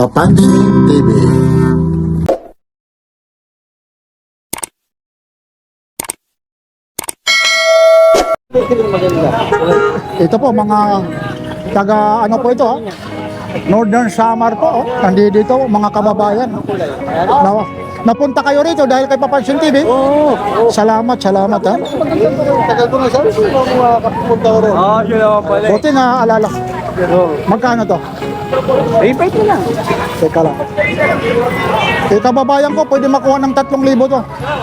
Papansin TV. Ito po mga taga ano po ito, Northern Samar po, nandito mga kababayan. Napunta kayo rito dahil kay Papansin TV? Oo. Salamat ha. Tagal ko na sir, makapunta ko rin. Sila pala. Buti na alala. Magkano to? Ipay ko lang. Teka lang. Kay kababayan ko, pwede makuha ng 3,000 to.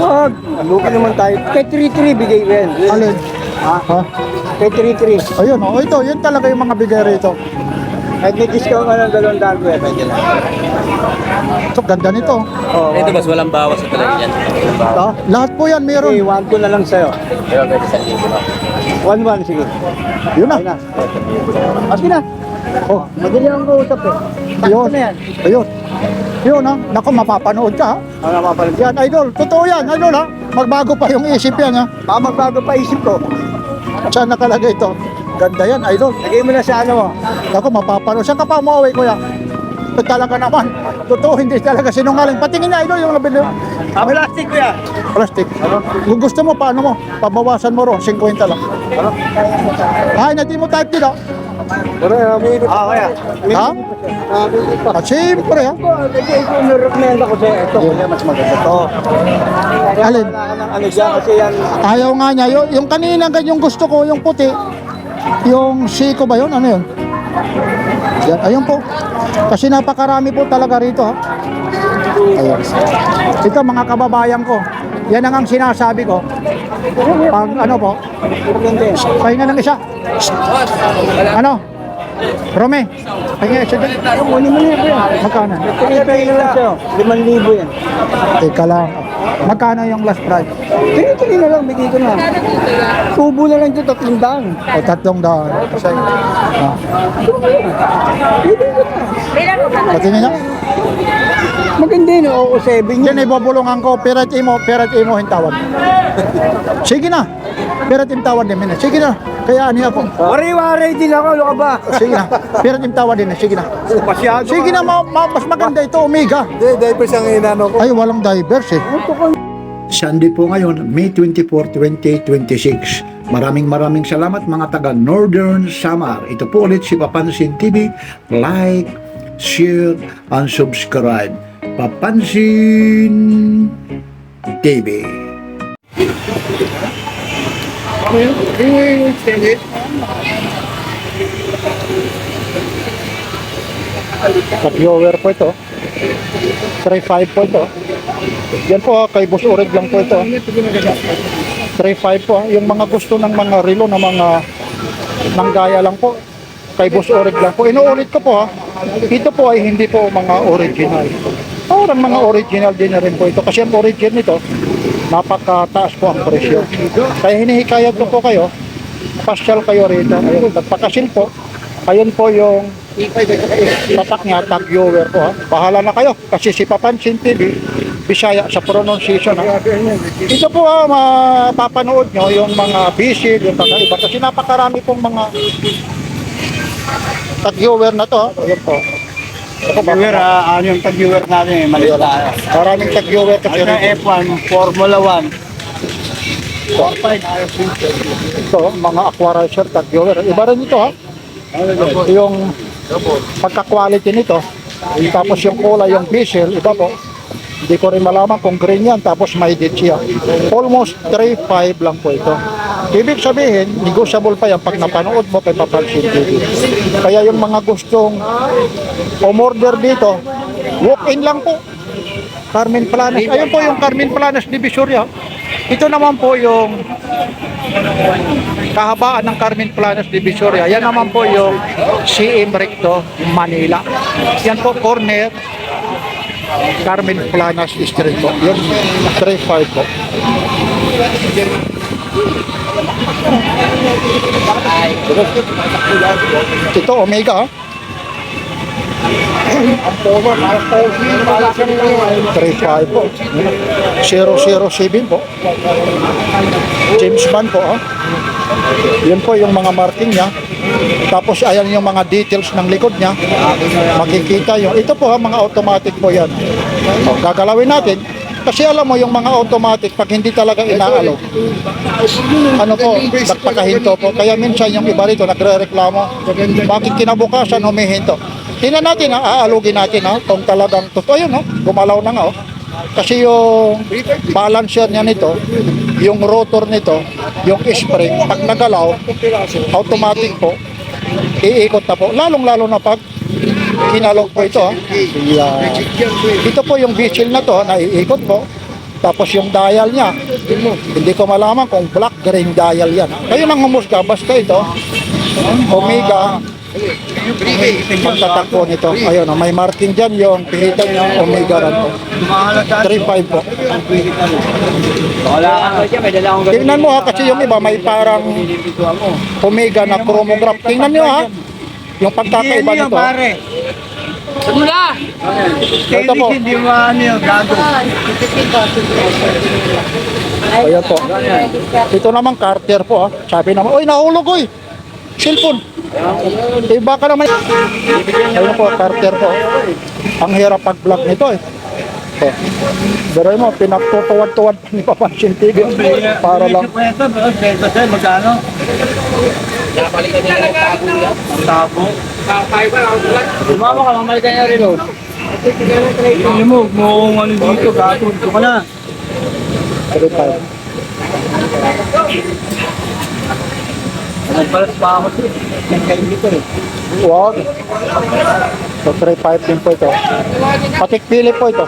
Wag. Lugi naman tayo. Kay 3-3 bigay ko yan. Alin? Ha? Kay 3-3. Ayun oh, ito, yun talaga yung mga bigay rito. Kahit may discount ka ng 200 ko yan. Pwede lang. Ito, ganda nito. Oo. Ito mas walang bawas sa talaga yan. Ha? Lahat po yan meron. Okay, 1 ko na lang sa'yo. Pero pwede sa libo na. 1-1, sige. Yun na. Ayun na. Aski na. Oh, Madali ang kausap eh. ayun. na yan. Ayun. Yun ha. Naku, mapapanood ka ha. Ano mapapalit? Yan, idol. Totoo yan, idol ha. Magbago pa yung isip yan ha. Baka magbago pa isip ko. Saan nakalagay ito? Ganda yan, idol. Lagay mo na sa ano mo. Ako, mapapanood. Saan ka pa umuwi, kuya? Ito talaga naman. Totoo, hindi talaga sinungaling. Patingin na, idol, yung labing Plastic ko yan. plastic. Kung gusto mo, paano mo? Pabawasan mo ro, 50 lang. Ay, hindi mo type dito. Kaya. Ha? At siyempre ha. Kasi ito nirecommend ako sa'yo. Ito, kaya mas maganda to. Alin? Wala ka ng ano dyan kasi yan. Ayaw nga niya. Yung kanina yung gusto ko, yung puti. Yung siko ba yun? Ano yun? Yan, ayun po. Kasi napakarami po talaga rito ha. Ayun. Ito mga kababayan ko. Yan ang sinasabi ko. Pag ano po, pahinga ng isa. Ano? Rome, pahinga isa dyan. Kunin mo na yan. Magkano? Tinipay na lang sa'yo. 5,000 yan. Teka lang. Magkano yung last price? Tinipay na lang, bigay ko na. Tubo na lang ito, 300. O 300. Kasi, patingin niya. Maganda yun, oo, 7 yun. Yan ibubulungan ko, pirat imo hintawad. Sige na. Pirat tawad din. Sige na. Kaya ani ako. Wari-wari din ako, ano ka ba? Sige na. Pirat tawad din. Sige na. Masyado. Sige na, mas maganda ito, Omega. Hindi, diapers ang inano ko. Ay, walang divers eh. Sunday po ngayon, May 24, 2026. Maraming salamat mga taga Northern Samar. Ito po ulit si Papansin TV. Like, share, and subscribe. Papansin TV. Viewer po ito. 3.5 po ito. Yan po kay Boss Orig lang po ito. 3.5 po. Yung mga gusto ng mga relo na mga nanggaya lang po. Kay Boss Orig lang po. Inuulit ko po ha. Ito po ay hindi po mga original. Parang mga original din na rin po ito. Kasi ang origin nito, napakataas po ang presyo. Kaya hinihikayat ko po kayo, pasyal kayo rito. Ayun, nagpakasil po. Ayun po yung tatak niya, tag viewer po ha. Bahala na kayo. Kasi si Papansin TV, Bisaya sa pronunciation ha. Ito po ha, mapapanood nyo yung mga bisil, yung kakaiba. Kasi napakarami pong mga tag viewer na to ha. Ayun po. Viewer, ano yung tag-viewer natin eh, maliit tayo. Maraming tag viewer kasi Ano yung F1, Formula 1. ito, mga aquarizer tag viewer. Iba rin ito ha. Yung pagka-quality nito, tapos yung kulay, yung bezel, iba po. Hindi ko rin malaman kung green yan, tapos may ditch yan. Almost 3.5 lang po ito. Ibig sabihin, negotiable pa yan pag napanood mo kay Papansin TV. Kaya yung mga gustong umorder dito, walk-in lang po. Carmen Planas. Ayun po yung Carmen Planas Divisoria. Ito naman po yung kahabaan ng Carmen Planas Divisoria. Yan naman po yung CM Recto, Manila. Yan po, corner Carmen Planas Street po. Yun, 3.5 po. Ito, Omega ha. 3.5 po. 007 po. James Bond po ha. Yan po yung mga marking niya. Tapos ayan yung mga details ng likod niya. Makikita yung, ito po ha, mga automatic po yan. O, gagalawin natin. Kasi alam mo yung mga automatic, pag hindi talaga inaalog, ano po, nagpakahinto po. Kaya minsan yung iba rito nagre-reklamo, bakit kinabukasan humihinto? Tingnan natin ha, aalugin natin ha, kung talagang totoo yun, no? Gumalaw na nga. Oh. Kasi yung balancer niya nito, yung rotor nito, yung spring, pag nagalaw, automatic po, iikot na po. Lalong-lalo na pag kinalog po ito. Yeah. Ito po yung whistle na to, naiikot po. Tapos yung dial niya, hindi ko malaman kung black, green dial yan. Kayo nang humusga, basta ito, Omega, magtatakbo nito. Ayun, may marking dyan yung pihitan yung Omega ran po. 3.5 po. Wala ka na siya, may dala akong Tingnan mo ha, kasi yung iba may parang Omega na chromograph. Tingnan nyo ha, yung pagkakaiba nito. pare. Ito po. Hindi mo ano yung gago. Ayan po. Ito naman Carter po ha. Sabi naman, oy nahulog oy. Cellphone. Iba ka naman. Ayan po, Carter po. Ang hirap pag-vlog nito eh. So, pero mo, pinagtutuwad-tuwad ni Papansin TV para lang. Peso sir, magkano? Tabo. Sumama ka, mamay ka na rin o. Hindi mo, kung ano dito, gato. Ito ka na. 3.5. Nagpalas pa ako sir. Nagkain dito eh. Wag. So 3.5 din po ito. Patikpili po ito.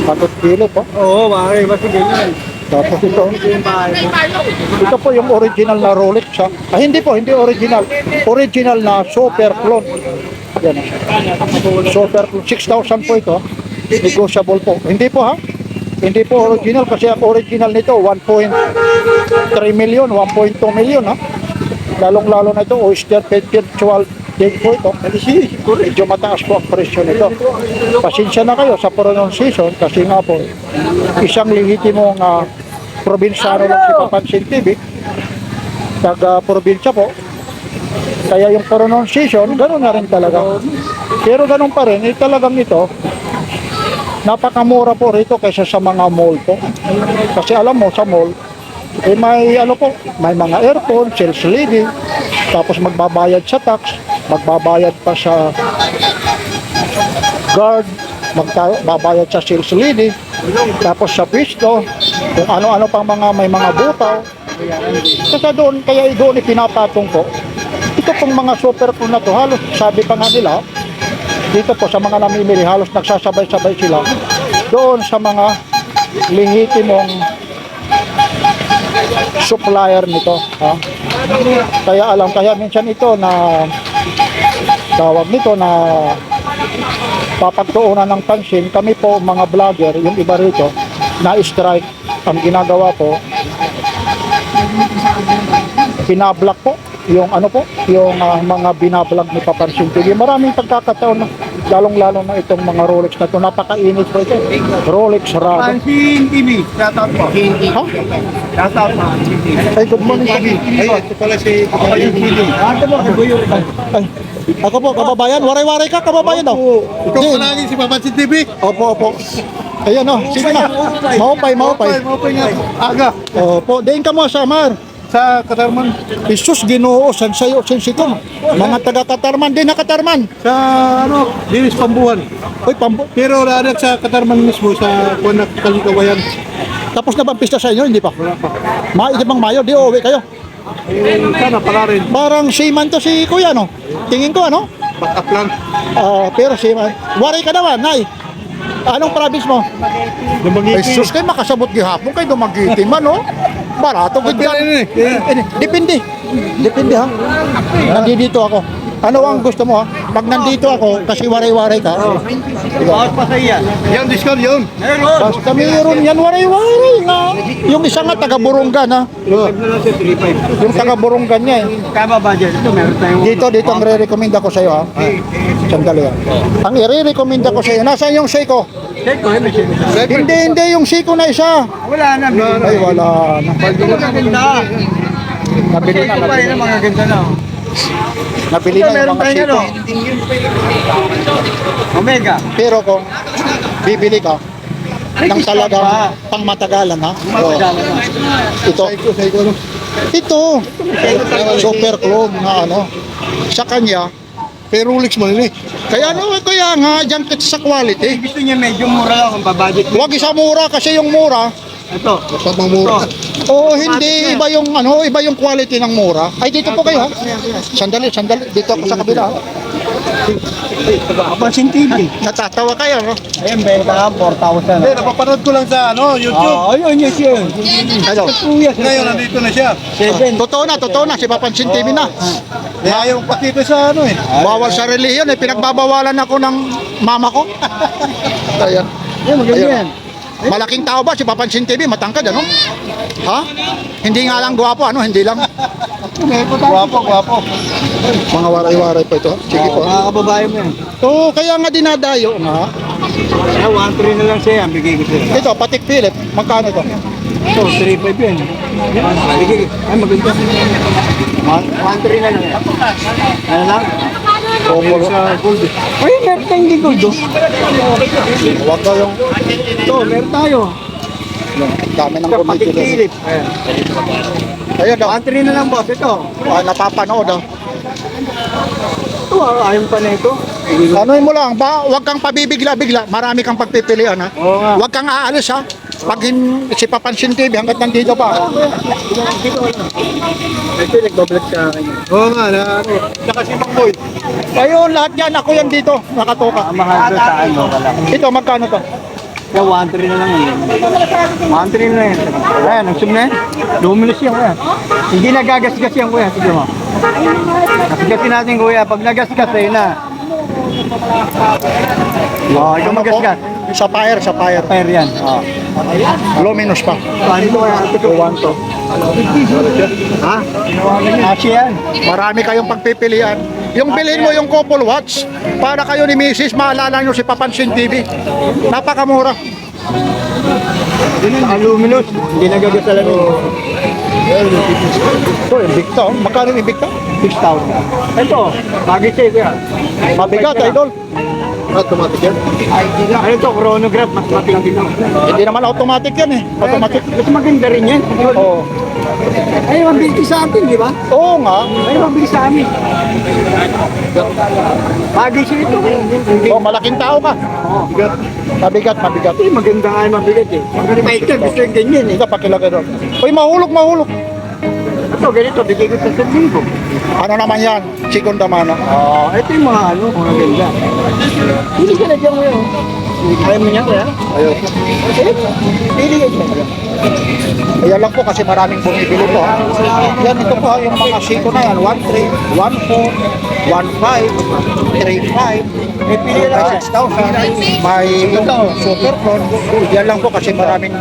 Patikpili po. Oo, pare, basta ganyan. Tapos ito po yung original na Rolex ha. Ah, hindi po, hindi original. Original na super clone. Yan. Super clone. 6,000 po ito. Negotiable po. Hindi po ha. Hindi po original kasi ang original nito 1.3 million, 1.2 million ha. Lalong-lalo na ito, oyster virtual din po ito. Medyo mataas po ang presyo nito. Pasensya na kayo sa pronunciation kasi nga po, isang lehitimong probinsyano lang si Papansin TV. Taga-probinsya po. Kaya yung pronunciation, gano'n na rin talaga. Pero gano'n pa rin, talagang ito, napakamura po rito kaysa sa mga mall po. Kasi alam mo, sa mall, may ano po, may mga earphone, sales lady, tapos magbabayad sa tax, magbabayad pa sa guard, magbabayad sa sales lady, tapos sa pisto, kung ano-ano pang mga may mga butaw. Kaya doon ipinapatong po. Ito pong mga super cool na to, halos sabi pa nga nila, dito po sa mga namimili, halos nagsasabay-sabay sila doon sa mga lehitimong supplier nito. Ha? Kaya minsan ito na tawag nito na papagtuunan ng pansin. Kami po mga vlogger, yung iba rito, na-strike. Ang ginagawa po, pinablock po yung ano po, yung mga binablog ni Papansin TV. Maraming pagkakataon na lalong-lalo na itong mga Rolex na ito. Napakainit po ito. Rolex Rado. Pansin TV, shoutout po. Ha? Shoutout po. Ay, good morning. Ay, ito pala si Papansin TV. Ay, ako po, kababayan. Waray-waray ka, kababayan daw. Ikaw palagi si Papansin TV. Opo, opo. Ayan o, sige na. Maupay. Maupay nga. Aga. Opo, dahin ka mo sa Amar. Sa Katarman. Isus Ginoo, sansayo, sensikom. Mga taga-Katarman, din na Katarman. Sa ano, Dinis Pambuhan. Uy, pambo. Pero lahat sa Katarman mismo, sa Kuanak Kalikawayan. Tapos na ba ang pista sa inyo? Hindi pa. Wala pa. Di bang Mayo? Di uuwi kayo. Sana pala rin. Parang seaman to si Kuya, no? Tingin ko, ano? Back up lang. Pero seaman. Waray ka naman, Nay. Anong province mo? Ay, Dumagiti. sus, kayo makasabot gihapon kayo dumagiti man, no? Barato, good Pagpila yan. yun eh. Depende. Depende ha. Nandito ako. Ano ang gusto mo ha? Pag nandito ako, kasi waray-waray ka. Bakit pa sa iyan? Yan, discount yun. Basta mayroon yan, waray-waray na. Yung isa nga taga-Burungan ha. Five na lang siya, 3.5. Yung taga-Burungan niya eh. Kama budget. Ito, meron tayong... Dito ang re-recommend ko sa iyo ha. Sandali ha. Ang i-recommend ko sa iyo, nasaan yung Seiko? Hindi, yung Seiko na isa. Wala na. Ay, wala na. Maganda. Nabili na, Ito pa rin ang mga ganda na. nabili na yung mga Seiko. Omega. Pero kung bibili ka ng talagang pangmatagalan, ha? Oo. Ito. Ito. Super clone na ano. Sa kanya, Pero Rolex mo nila eh. kaya nga, dyan sa quality. Gusto niya medyo mura lang kung babudget mo. Huwag isa mura kasi yung mura, Ito. Basta mamura. oo, hindi iba yung iba yung quality ng mura. Ay, dito po kayo, ha? Sandali. Dito ako sa kabila, ha? Kapansin TV. Natatawa kayo, no? Ayan, benta 4,000. Hindi, napapanood ko lang sa YouTube. Ayun, yun. Ano? Ngayon, nandito na siya. 7. Totoo na, si Papansin TV na. Ayaw pakita sa ano eh. Bawal sa reliyon, pinagbabawalan ako ng mama ko. Ayan. Maganda Ayun. yan. Malaking tao ba si Papansin TV? Matangkad, ano? Ha? Hindi nga lang gwapo, ano? Hindi lang. Gwapo. Mga waray-waray po ito. Sige po. Mga kababae mo yan. Oo, kaya nga dinadayo nga. 1,300 na lang siya. Bigay ko sila. Ito, Patik Philip. Magkano ito? Ito, 3,500 yan. Bigay. Ay, maganda. 1,300 na lang yan. Ano lang? Oo, Sa gold. Ay, meron tayong hindi gold. huwag kayong Ito, meron tayo. dami ng Patik bumibili. Philip. Ayan. Ayun daw, 1,300 na lang, boss. Ito. napapanood daw. Ito, ayaw pa na ito. Anuin mo lang, huwag kang pabibigla-bigla. Marami kang pagpipilian, ha? Oo nga. Huwag kang aalis, ha? Pag si Papansin TV hanggat nandito pa. Ito, nagbablog sa akin. Oo nga, na ano. Saka si Mang Boy. Ayun, lahat yan. Ako yan dito. Nakatoka. Ang mahal ko sa ano, wala. Ito, magkano to? Kaya 1,300 na lang yan. 1,300 na lang yan. Ayan, ang sum na yan. Luminous yan, kuya. Hindi nagagasgas yan, kuya. Sige mo. Gasgasin natin, kuya. Pag nagasgas, ayun na. Ikaw magasgas. Sapphire. Pair yan. Luminous pa. Paano ito, kuya? Ito, 1 to. Ha? Asya yan. Marami kayong pagpipilian. Yung bilhin mo yung couple watch para kayo ni Mrs. maalala nyo si Papansin TV. Napakamura. Ang luminous. Hindi nagagasala nyo. Ito, Invicta. Oh. Magkano yung Invicta? 6,000. Ito, bagay sa'yo, kuya. Mabigat, idol. Automatic yan. Ano ito, chronograph. Mas matindi lang. Hindi naman automatic yan eh. Automatic. Mas maganda rin yan. Oo. Ay, mabili sa atin, di ba? Oo nga. Ay, mabili sa amin. Bagay siya ito. Oh, malaking tao ka. Mabigat. Ay, maganda nga yung mabigat eh. Maganda ito, gusto yung ganyan eh. Ito, pakilagay doon. Uy, mahulog. Ito, ganito, bigay ko sa 1,000. Ano naman yan? Segunda mano. Ito yung mga ano, mga ganda. Pili ka na dyan mo yun. Ayaw mo niya, kuya? Ayun. Pili ka dyan. Ayan lang po kasi maraming bumibili po. Ha? Yan, ito po yung mga Seiko na yan. 1.3, 1.4, 1.5, 3.5, May pili ka na 6,000. May super clone. Yan lang po kasi maraming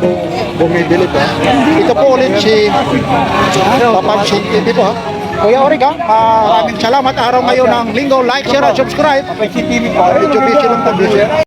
bumibili po. Ito po ulit si Papansin TV po. Ha? Kuya Orig, ha? Maraming salamat. Araw ngayon ng linggo. Like, share, and subscribe. CCTV po. Medyo busy lang po.